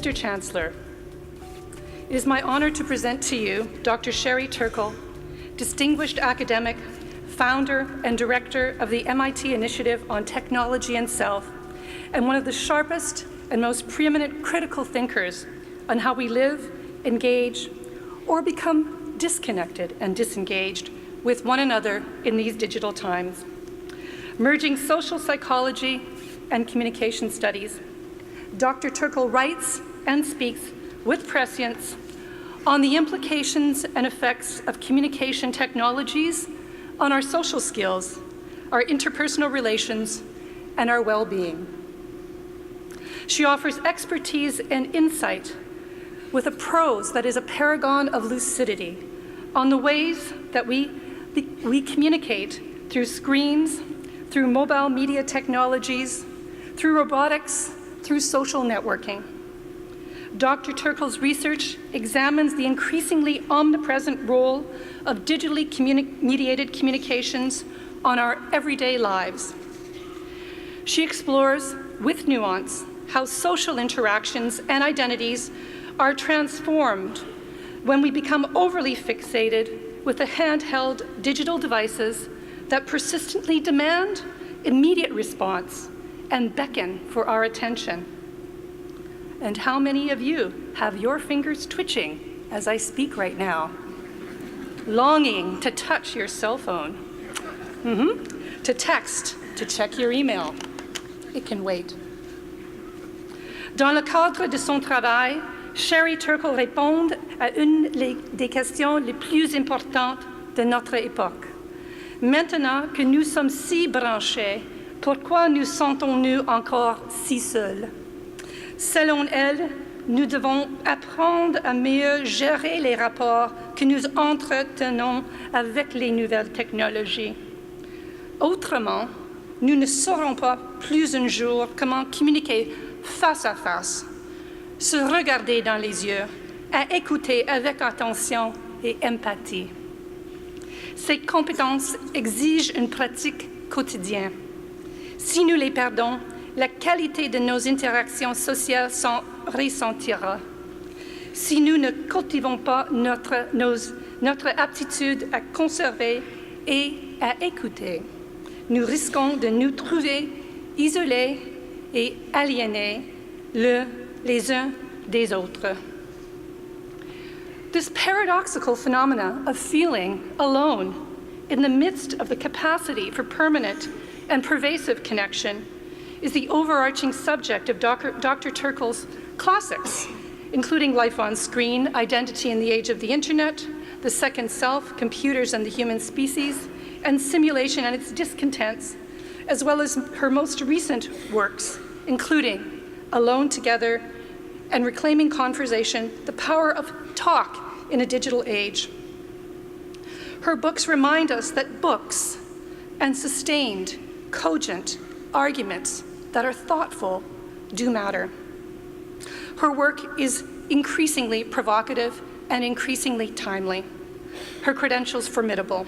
Mr. Chancellor, it is my honor to present to you Dr. Sherry Turkle, distinguished academic, founder and director of the MIT Initiative on Technology and Self, and one of the sharpest and most preeminent critical thinkers on how we live, engage, or become disconnected and disengaged with one another in these digital times. Merging social psychology and communication studies, Dr. Turkle writes and speaks with prescience on the implications and effects of communication technologies on our social skills, our interpersonal relations, and our well-being. She offers expertise and insight with a prose that is a paragon of lucidity on the ways that we communicate through screens, through mobile media technologies, through robotics, through social networking. Dr. Turkle's research examines the increasingly omnipresent role of digitally mediated communications on our everyday lives. She explores, with nuance, how social interactions and identities are transformed when we become overly fixated with the handheld digital devices that persistently demand immediate response and beckon for our attention. And how many of you have your fingers twitching as I speak right now, longing to touch your cell phone, to text, to check your email? It can wait. Dans le cadre de son travail, Sherry Turkle répond à une des questions les plus importantes de notre époque. Maintenant que nous sommes si branchés, pourquoi nous sentons-nous encore si seuls? Selon elle, nous devons apprendre à mieux gérer les rapports que nous entretenons avec les nouvelles technologies. Autrement, nous ne saurons pas plus un jour comment communiquer face à face, se regarder dans les yeux, à écouter avec attention et empathie. Ces compétences exigent une pratique quotidienne. Si nous les perdons, la qualité de nos interactions sociales s'en ressentira. Si nous ne cultivons pas notre aptitude à conserver et à écouter, nous risquons de nous trouver isolés et aliénés les uns des autres. This paradoxical phenomena of feeling alone in the midst of the capacity for permanent and pervasive connection is the overarching subject of Dr. Turkle's classics, including Life on Screen, Identity in the Age of the Internet, The Second Self, Computers and the Human Species, and Simulation and Its Discontents, as well as her most recent works, including Alone Together and Reclaiming Conversation, The Power of Talk in a Digital Age. Her books remind us that books and sustained, cogent arguments that are thoughtful do matter. Her work is increasingly provocative and increasingly timely. Her credentials formidable.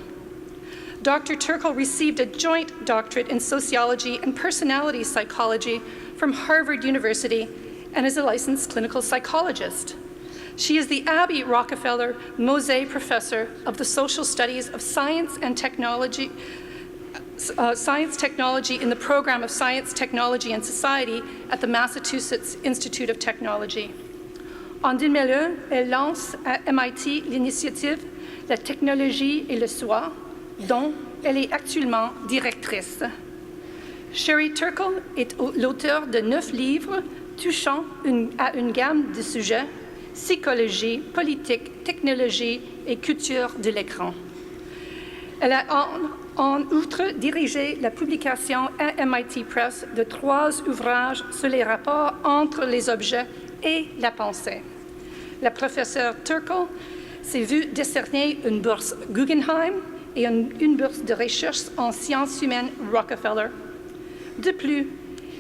Dr. Turkle received a joint doctorate in sociology and personality psychology from Harvard University and is a licensed clinical psychologist. She is the Abby Rockefeller Mosé Professor of the Social Studies of Science and Technology, in the program of Science, Technology and Society at the Massachusetts Institute of Technology. En 2001, elle lance à MIT l'initiative La technologie et le soi, dont elle est actuellement directrice. Sherry Turkle est l'auteur de 9 livres touchant à une gamme de sujets: psychologie, politique, technologie et culture de l'écran. Elle a en outre dirigé la publication à MIT Press de 3 ouvrages sur les rapports entre les objets et la pensée. La professeure Turkle s'est vue décerner une bourse Guggenheim et une bourse de recherche en sciences humaines Rockefeller. De plus,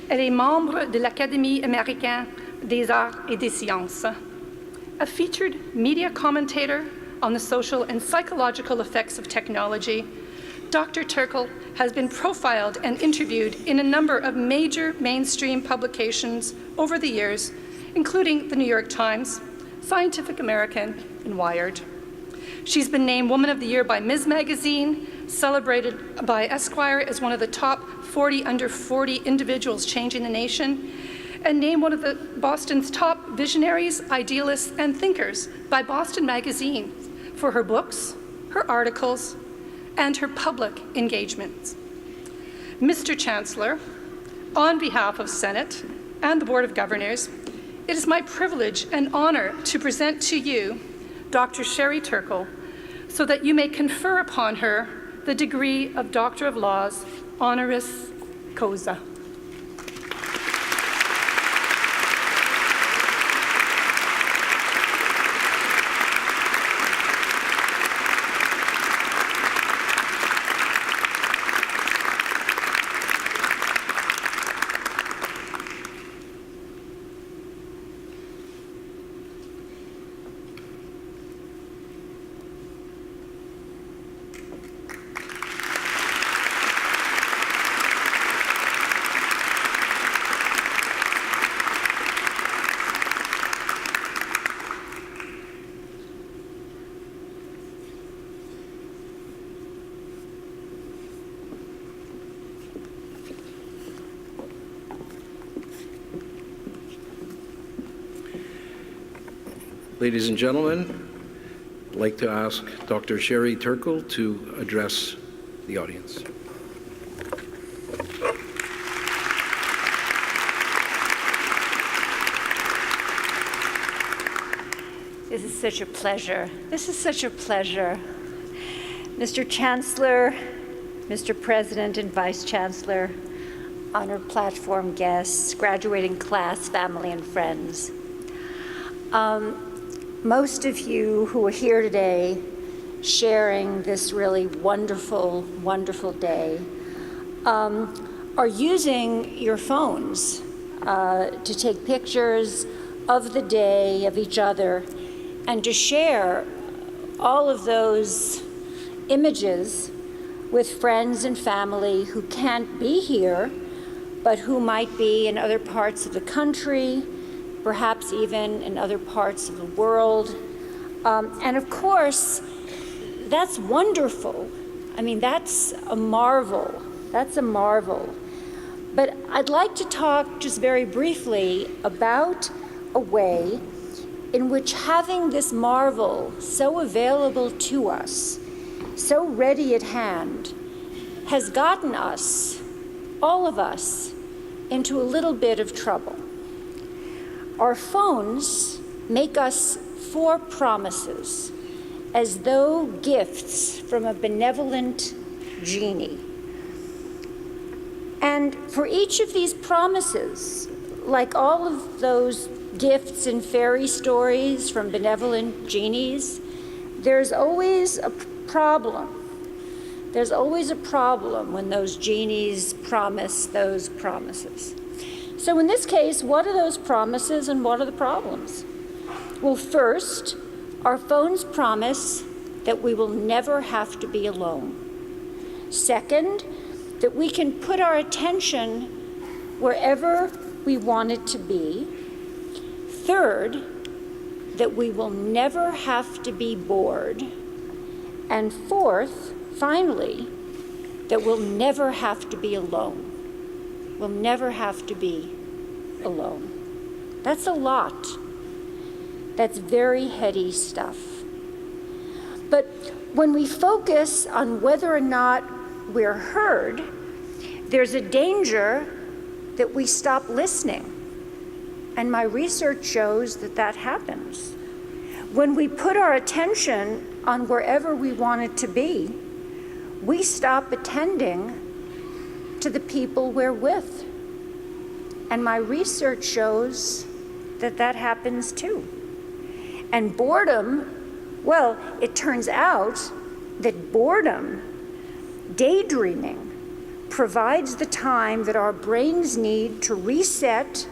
elle est membre de l'Académie américaine des arts et des sciences. A featured media commentator on the social and psychological effects of technology, Dr. Turkle has been profiled and interviewed in a number of major mainstream publications over the years including the New York Times, Scientific American, and Wired. She's been named Woman of the Year by Ms. Magazine, celebrated by Esquire as one of the top 40 under 40 individuals changing the nation, and named one of Boston's top visionaries, idealists, and thinkers by Boston Magazine for her books, her articles, and her public engagements. Mr. Chancellor, on behalf of Senate and the Board of Governors, it is my privilege and honor to present to you Dr. Sherry Turkle so that you may confer upon her the degree of Doctor of Laws, honoris causa. Ladies and gentlemen, I'd like to ask Dr. Sherry Turkle to address the audience. This is such a pleasure. This is such a pleasure. Mr. Chancellor, Mr. President and Vice Chancellor, honored platform guests, graduating class, family, and friends. Most of you who are here today sharing this really wonderful, wonderful day are using your phones to take pictures of the day, of each other, and to share all of those images with friends and family who can't be here, but who might be in other parts of the country, perhaps even in other parts of the world. And of course, that's wonderful. I mean, that's a marvel. That's a marvel. But I'd like to talk just very briefly about a way in which having this marvel so available to us, so ready at hand, has gotten us, all of us, into a little bit of trouble. Our phones make us 4 promises, as though gifts from a benevolent genie. And for each of these promises, like all of those gifts in fairy stories from benevolent genies, there's always a problem. There's always a problem when those genies promise those promises. So in this case, what are those promises and what are the problems? Well, first, our phones promise that we will never have to be alone. Second, that we can put our attention wherever we want it to be. Third, that we will never have to be bored. And fourth, finally, that we'll never have to be alone. We'll never have to be alone. That's a lot. That's very heady stuff. But when we focus on whether or not we're heard, there's a danger that we stop listening. And my research shows that that happens. When we put our attention on wherever we want it to be, we stop attending to the people we're with. And my research shows that that happens too. And boredom, well, it turns out that boredom, daydreaming, provides the time that our brains need to reset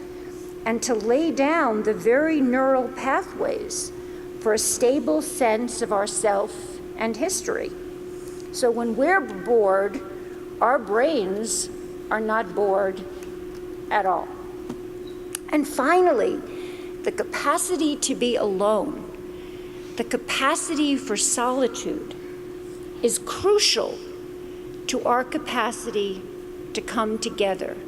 and to lay down the very neural pathways for a stable sense of ourself and history. So when we're bored, our brains are not bored at all. And finally, the capacity to be alone, the capacity for solitude, is crucial to our capacity to come together.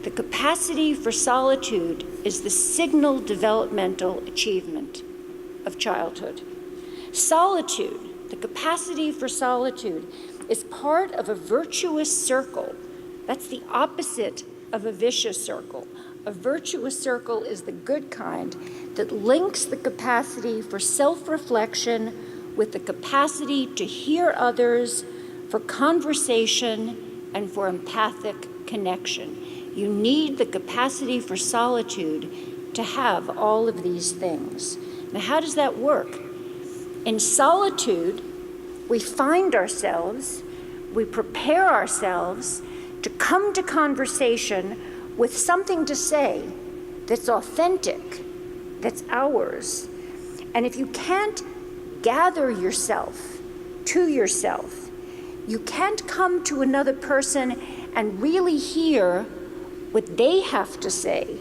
The capacity for solitude is the signal developmental achievement of childhood. Solitude, the capacity for solitude, is part of a virtuous circle. That's the opposite of a vicious circle. A virtuous circle is the good kind that links the capacity for self-reflection with the capacity to hear others, for conversation, and for empathic connection. You need the capacity for solitude to have all of these things. Now, how does that work? In solitude, we find ourselves, we prepare ourselves to come to conversation with something to say that's authentic, that's ours. And if you can't gather yourself to yourself, you can't come to another person and really hear what they have to say.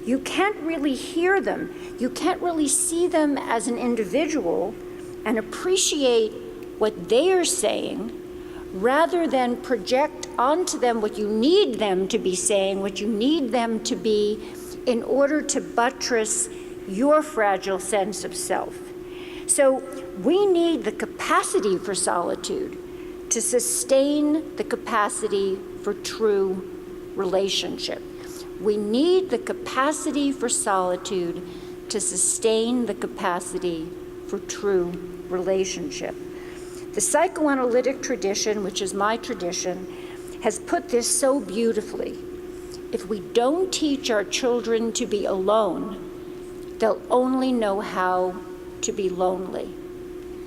You can't really hear them. You can't really see them as an individual and appreciate what they are saying, rather than project onto them what you need them to be saying, what you need them to be in order to buttress your fragile sense of self. So we need the capacity for solitude to sustain the capacity for true relationship. We need the capacity for solitude to sustain the capacity for true relationship. The psychoanalytic tradition, which is my tradition, has put this so beautifully. If we don't teach our children to be alone, they'll only know how to be lonely.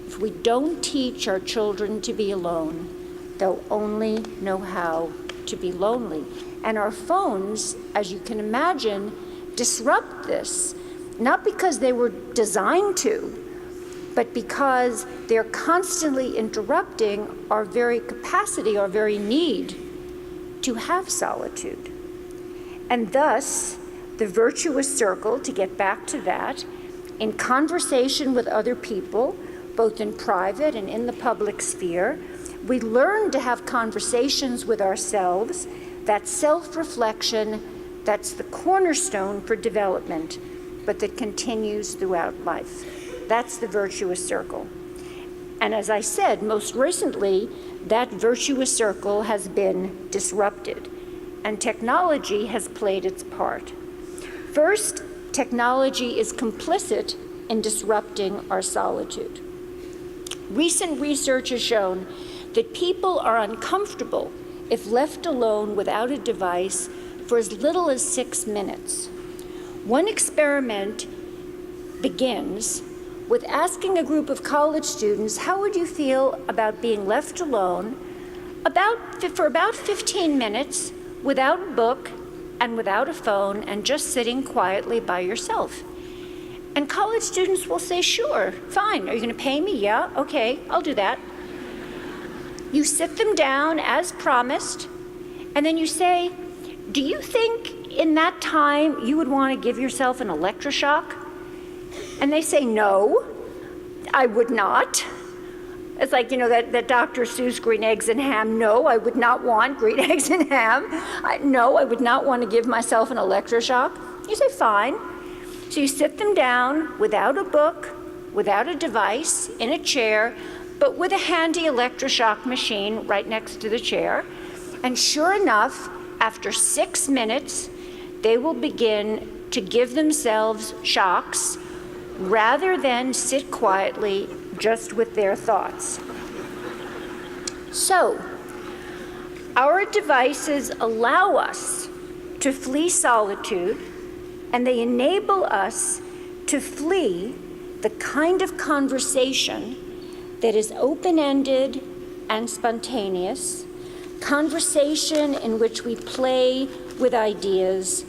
If we don't teach our children to be alone, they'll only know how to be lonely. And our phones, as you can imagine, disrupt this, not because they were designed to, but because they're constantly interrupting our very capacity, our very need to have solitude. And thus, the virtuous circle, to get back to that, in conversation with other people, both in private and in the public sphere, we learn to have conversations with ourselves. That self-reflection, that's the cornerstone for development, but that continues throughout life. That's the virtuous circle. And as I said, most recently, that virtuous circle has been disrupted, and technology has played its part. First, technology is complicit in disrupting our solitude. Recent research has shown that people are uncomfortable if left alone without a device for as little as 6 minutes. One experiment begins with asking a group of college students, how would you feel about being left alone for about 15 minutes without a book and without a phone and just sitting quietly by yourself? And college students will say, sure, fine. Are you going to pay me? Yeah, okay, I'll do that. You sit them down as promised, and then you say, do you think in that time you would want to give yourself an electroshock? And they say, no, I would not. It's like, that Dr. Seuss green eggs and ham. No, I would not want green eggs and ham. No, I would not want to give myself an electroshock. You say, fine. So you sit them down without a book, without a device, in a chair, but with a handy electroshock machine right next to the chair. And sure enough, after 6 minutes, they will begin to give themselves shocks rather than sit quietly just with their thoughts. So, our devices allow us to flee solitude, and they enable us to flee the kind of conversation that is open-ended and spontaneous, conversation in which we play with ideas,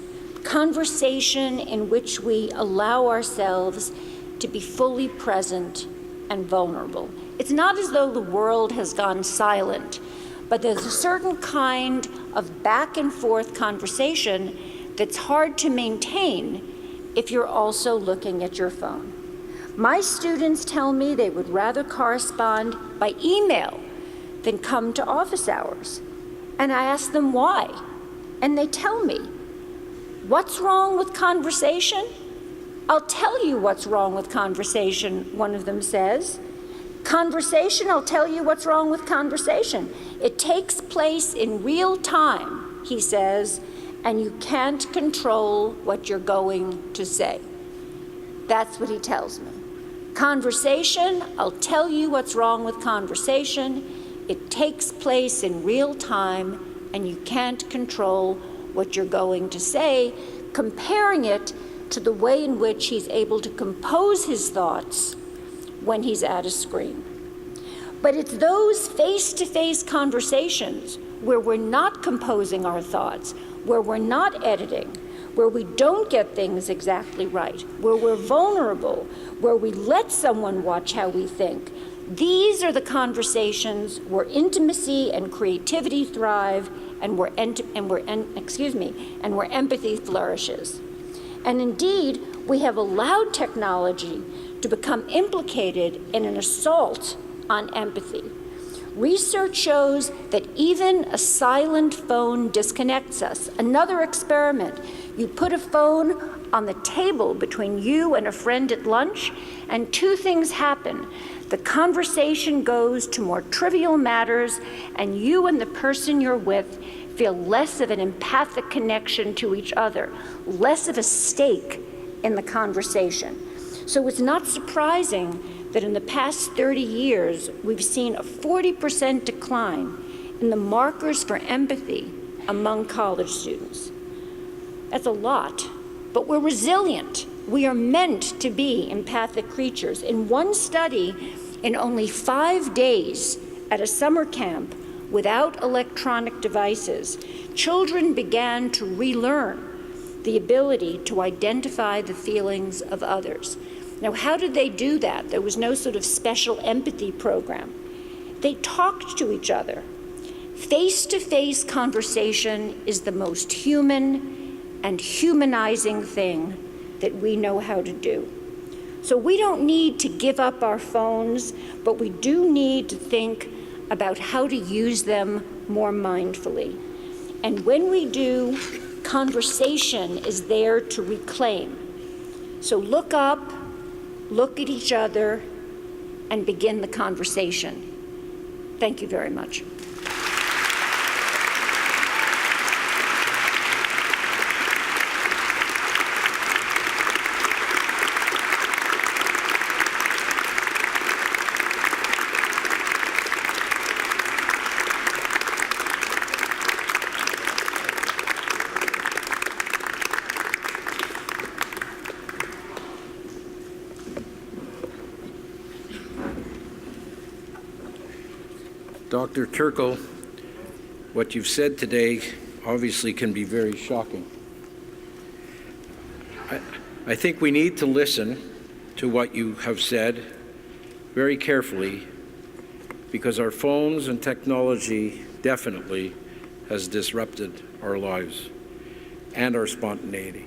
conversation in which we allow ourselves to be fully present and vulnerable. It's not as though the world has gone silent, but there's a certain kind of back and forth conversation that's hard to maintain if you're also looking at your phone. My students tell me they would rather correspond by email than come to office hours. And I ask them why. And they tell me, what's wrong with conversation? I'll tell you what's wrong with conversation, one of them says. Conversation, I'll tell you what's wrong with conversation. It takes place in real time, he says, and you can't control what you're going to say. That's what he tells me. Conversation, I'll tell you what's wrong with conversation. It takes place in real time, and you can't control what you're going to say, comparing it to the way in which he's able to compose his thoughts when he's at a screen. But it's those face-to-face conversations where we're not composing our thoughts, where we're not editing, where we don't get things exactly right, where we're vulnerable, where we let someone watch how we think. These are the conversations where intimacy and creativity thrive, and where empathy flourishes. And indeed, we have allowed technology to become implicated in an assault on empathy. Research shows that even a silent phone disconnects us. Another experiment, you put a phone on the table between you and a friend at lunch, and two things happen. The conversation goes to more trivial matters, and you and the person you're with feel less of an empathic connection to each other, less of a stake in the conversation. So it's not surprising that in the past 30 years, we've seen a 40% decline in the markers for empathy among college students. That's a lot, but we're resilient. We are meant to be empathic creatures. In one study, in only 5 days at a summer camp without electronic devices, children began to relearn the ability to identify the feelings of others. Now, how did they do that? There was no sort of special empathy program. They talked to each other. Face-to-face conversation is the most human and humanizing thing that we know how to do. So we don't need to give up our phones, but we do need to think about how to use them more mindfully. And when we do, conversation is there to reclaim. So look up, look at each other, and begin the conversation. Thank you very much. Dr. Turkle, what you've said today obviously can be very shocking. I think we need to listen to what you have said very carefully, because our phones and technology definitely has disrupted our lives and our spontaneity.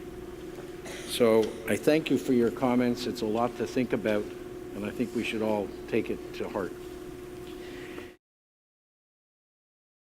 So I thank you for your comments. It's a lot to think about, and I think we should all take it to heart.